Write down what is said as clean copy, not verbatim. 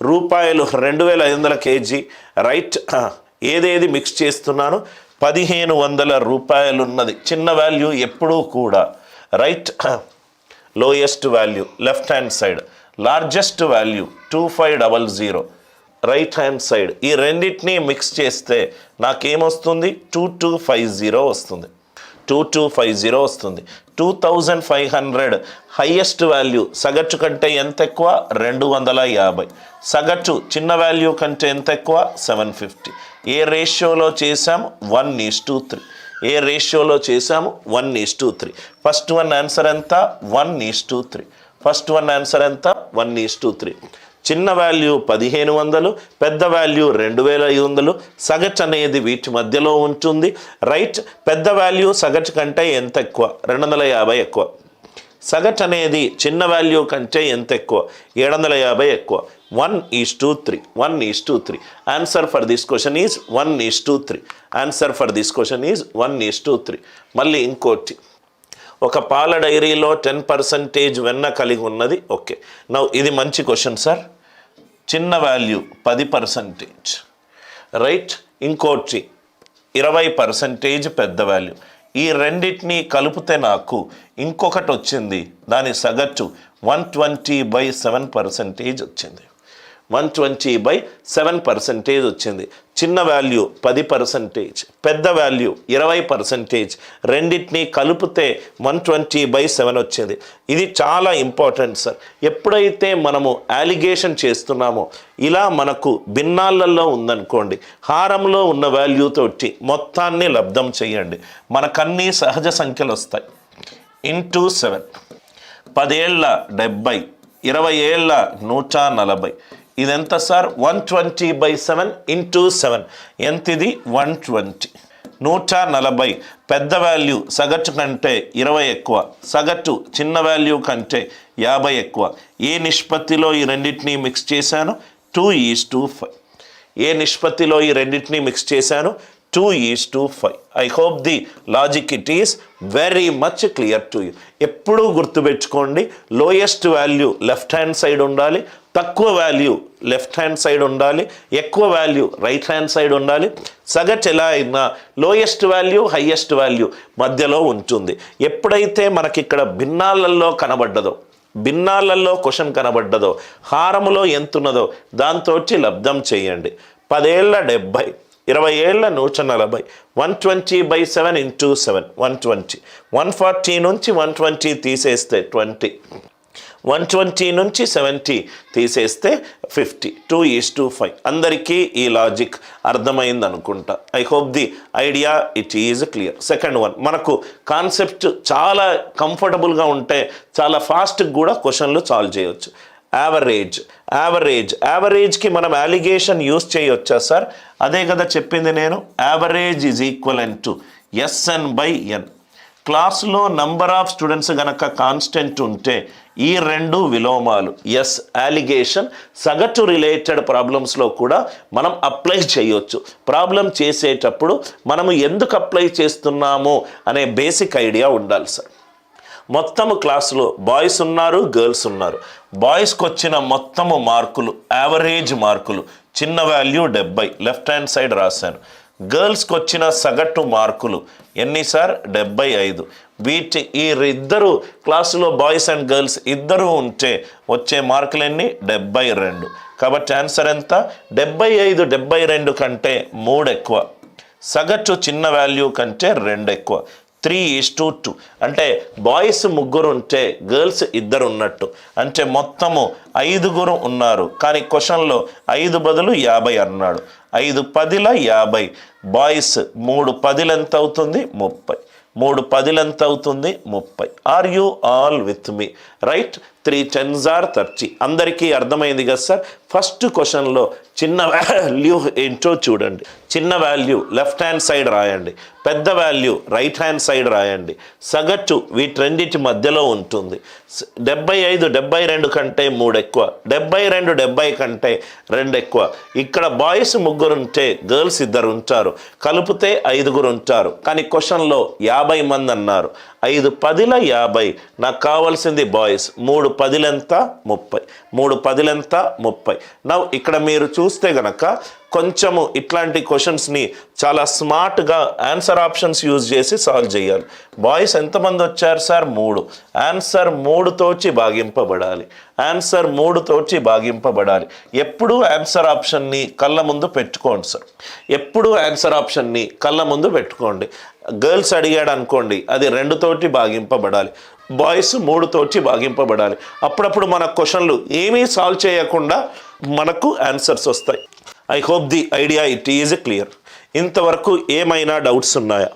రూపాయలు 2500 KG, right. ఏదేది mix చేస్తున్నాను, 1500 రూపాయలు ఉన్నది. చిన్న వాల్యూ ఎప్పుడూ కూడా right, lowest value left hand side, largest value 2500 right hand side. ఈ రెండింటినీ మిక్స్ చేస్తే నాకేమొస్తుంది, 2250 వస్తుంది. 2250 వస్తుంది. 2500 హైయెస్ట్ వాల్యూ సగటు కంటే ఎంత ఎక్కువ, 250. సగటు చిన్న వాల్యూ కంటే ఎంత ఎక్కువ, 750. ఏ రేషియోలో చేసాము, 1:3. ఏ రేషియోలో చేసాము, 1:3. ఫస్ట్ వన్ ఆన్సర్ ఎంత, 1:3. ఫస్ట్ వన్ ఆన్సర్ ఎంత, 1:3. చిన్న వాల్యూ 1500, పెద్ద వాల్యూ 2500. సగటు అనేది వీటి మధ్యలో ఉంటుంది, రైట్. పెద్ద వాల్యూ సగటు కంటే ఎంత ఎక్కువ, 250 ఎక్కువ. సగటు అనేది చిన్న వాల్యూ కంటే ఎంత ఎక్కువ, 750 ఎక్కువ. 1:3. 1:3. Answer for this question is 1:3. Answer for this question is 1:3. మళ్ళీ ఇంకోటి, ఒక పాల డైరీలో 10% వెన్న కలిగి ఉన్నది. ఓకే, నౌ ఇది మంచి క్వశ్చన్ సార్. చిన్న వాల్యూ 10%, రైట్. ఇంకోటి 20% పెద్ద వాల్యూ. ఈ రెండింటినీ కలిపితే నాకు ఇంకొకటి వచ్చింది, దాని సగటు 120/7% వచ్చింది. 120/7% వచ్చింది. చిన్న వాల్యూ 10%, పెద్ద వాల్యూ 20%. రెండింటినీ కలిపితే 120/7 వచ్చింది. ఇది చాలా ఇంపార్టెంట్ సార్. ఎప్పుడైతే మనము అలిగేషన్ చేస్తున్నామో, ఇలా మనకు భిన్నాలలో ఉందనుకోండి, హారంలో ఉన్న వాల్యూ తోటి మొత్తాన్ని లబ్ధం చేయండి, మనకన్నీ సహజ సంఖ్యలు వస్తాయి. ఇంటూ 7, 10 ఏళ్ళ 70, 20 ఏళ్ళ 140. ఇదెంత సార్, 120/7 ఇంటూ 7. ఎంత ఇది, 120. 140. పెద్ద వాల్యూ సగటు కంటే 20 ఎక్కువ, సగటు చిన్న వాల్యూ కంటే 50 ఎక్కువ. ఏ నిష్పత్తిలో ఈ రెండింటినీ మిక్స్ చేశాను, 2:5. ఏ నిష్పత్తిలో ఈ రెండింటినీ మిక్స్ చేశాను, 2:5. I hope the logic it is very much clear to you. ఎప్పుడూ గుర్తుపెట్టుకోండి, lowest value left hand side ఉండాలి, తక్కువ వాల్యూ లెఫ్ట్ హ్యాండ్ సైడ్ ఉండాలి, ఎక్కువ వాల్యూ రైట్ హ్యాండ్ సైడ్ ఉండాలి. సగటు ఎలా అయినా లోయెస్ట్ వాల్యూ హైయెస్ట్ వాల్యూ మధ్యలో ఉంటుంది. ఎప్పుడైతే మనకి ఇక్కడ భిన్నాలలో కనబడ్డదో, భిన్నాలలో క్వశ్చన్ కనబడ్డదో, హారములో ఎంత ఉన్నదో దాంతో లబ్ధం చేయండి. 10 ఏళ్ళ 70, 20 ఏళ్ళ 140. 120/7 ఇంటూ 7, 120. 140 నుంచి 120 తీసేస్తే 20. 120 నుంచి 70 తీసేస్తే 50. 2:5. అందరికీ ఈ లాజిక్ అర్థమైంది అనుకుంటా. I hope the idea it is clear. Second one, మనకు కాన్సెప్ట్ చాలా కంఫర్టబుల్గా ఉంటే చాలా ఫాస్ట్గా కూడా క్వశ్చన్లు సాల్వ్ చేయవచ్చు. యావరేజ్కి మనం అలిగేషన్ యూస్ చేయొచ్చా సార్? అదే కదా చెప్పింది నేను. Average is equivalent to SN/N. క్లాసులో నంబర్ ఆఫ్ స్టూడెంట్స్ గనక కాన్స్టెంట్ ఉంటే ఈ రెండు విలోమాలు అలిగేషన్ సగటు రిలేటెడ్ ప్రాబ్లమ్స్లో కూడా మనం అప్లై చేయొచ్చు. ప్రాబ్లం చేసేటప్పుడు మనము ఎందుకు అప్లై చేస్తున్నాము అనే బేసిక్ ఐడియా ఉండాలి సార్. మొత్తము క్లాసులో బాయ్స్ ఉన్నారు, గర్ల్స్ ఉన్నారు. బాయ్స్కి వచ్చిన మొత్తము మార్కులు, యావరేజ్ మార్కులు, చిన్న వాల్యూ 70 లెఫ్ట్ హ్యాండ్ సైడ్ రాశాను. గర్ల్స్కి వచ్చిన సగటు మార్కులు ఎన్ని సార్, 75. ఈ ఇద్దరు క్లాసులో బాయ్స్ అండ్ గర్ల్స్ ఇద్దరు ఉంటే వచ్చే మార్కులు ఎన్ని, 72. కాబట్టి ఆన్సర్ ఎంత, 75 72 కంటే 3 ఎక్కువ, సగటు చిన్న వాల్యూ కంటే 2 ఎక్కువ. 3:2. అంటే బాయ్స్ 3 ఉంటే గర్ల్స్ 2 ఉన్నట్టు. అంటే మొత్తము 5 ఉన్నారు, కానీ క్వశ్చన్లో 5 బదులు 50 అన్నాడు. 5 10ల 50. బాయ్స్ 3 10లు ఎంత అవుతుంది, 30. 3 10లు ఎంత అవుతుంది, 30. Are you all with me? Right. 3 10s are 30. అందరికీ అర్థమైంది కదా సార్? ఫస్ట్ క్వశ్చన్లో చిన్న వాల్యూ ఏంటో చూడండి. చిన్న వాల్యూ లెఫ్ట్ హ్యాండ్ సైడ్ రాయండి, పెద్ద వాల్యూ రైట్ హ్యాండ్ సైడ్ రాయండి. సగటు వీటన్నిటి మధ్యలో ఉంటుంది. 75 72 కంటే 3 ఎక్కువ, 72 70 కంటే 2 ఎక్కువ. ఇక్కడ బాయ్స్ 3 ఉంటే గర్ల్స్ 2 ఉంటారు, కలిపితే 5 ఉంటారు. కానీ క్వశ్చన్లో 50 మంది అన్నారు. 5 10ల 50, నాకు కావాల్సింది బాయ్స్. 3 10లంత 30, 3 10లంత 30. నా ఇక్కడ మీరు చూస్తే గనక కొంచెము ఇట్లాంటి క్వశ్చన్స్ని చాలా స్మార్ట్గా ఆన్సర్ ఆప్షన్స్ యూజ్ చేసి సాల్వ్ చేయాలి. బాయ్స్ ఎంతమంది వచ్చారు సార్? 3. ఆన్సర్ 3తోచి భాగింపబడాలి. ఆన్సర్ 3తోచి భాగింపబడాలి. ఎప్పుడూ ఆన్సర్ ఆప్షన్ని కళ్ళ ముందు పెట్టుకోండి సార్. ఎప్పుడూ ఆన్సర్ ఆప్షన్ని కళ్ళ ముందు పెట్టుకోండి. గర్ల్స్ అడిగాడు అనుకోండి, అది 2తోటి భాగింపబడాలి. బాయ్స్ 3తోటి భాగింపబడాలి. అప్పుడప్పుడు మన క్వశ్చన్లు ఏమీ సాల్వ్ చేయకుండా మనకు ఆన్సర్స్ వస్తాయి. I hope the idea it is clear. ఇంతవరకు ఏమైనా డౌట్స్ ఉన్నాయా?